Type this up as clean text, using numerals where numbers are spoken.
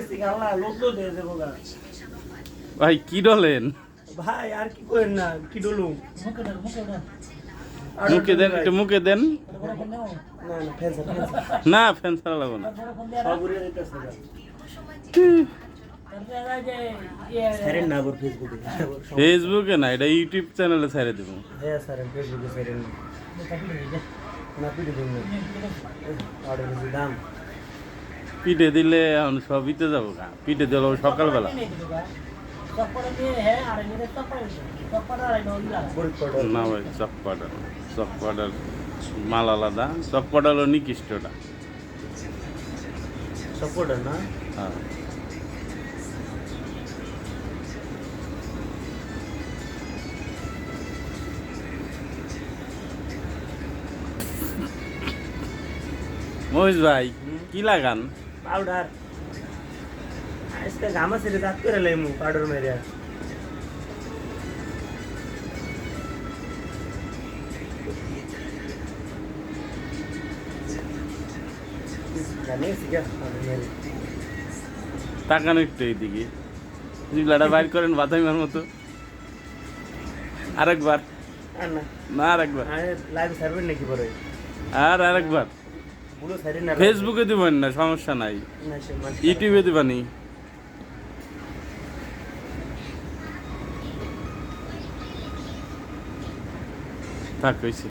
গেছি আল্লাহ লোক তো দিয়ে দেবো গা। ভাই কি ডলেন? ভাই আর কি করেন না, কি ডলু মুখে দেন, একটু মুখে দেন। না না ফেন্সার না ফ্যান ছাড়া লাগবো না। সব উড়ে যেতেছে গা। স্যারের না আবার ফেসবুকে ফেসবুকে না, এটা ইউটিউব চ্যানেলে ছেড়ে দেবো। হ্যাঁ স্যারের ফেসবুকে স্যারের না পিড়ে দিন আর বেশি দাম পিঠে দিলে এখন সবইতে যাবো গা, পিঠে দিল সকালবেলা। গরিব কটার না ভাই চকপাটার, চকপাটার মাল আলাদা, চকপাটা হলো নিকৃষ্টটা। সব কটার না হ্যাঁ মহিষ ভাই কি লাগান? পাউডার আজকে ঘামা ছেড়ে দাঁত করে লাইমু পাউডার মেরে জানি শিখা পাউডার মেরে তাকান একটু এইদিকে, জিবলাটা বাইর করেন বাদামিমার মতো। আরেকবার, আর না না আরেকবার, লাইভ সার্ভের নাকি পরে আর আরেকবার। পুরো সাইডে না ফেসবুকে দিবেন না, সমস্যা নাই, না সে মানুষ ইউটিউবে দিবানি। থাক কইছি।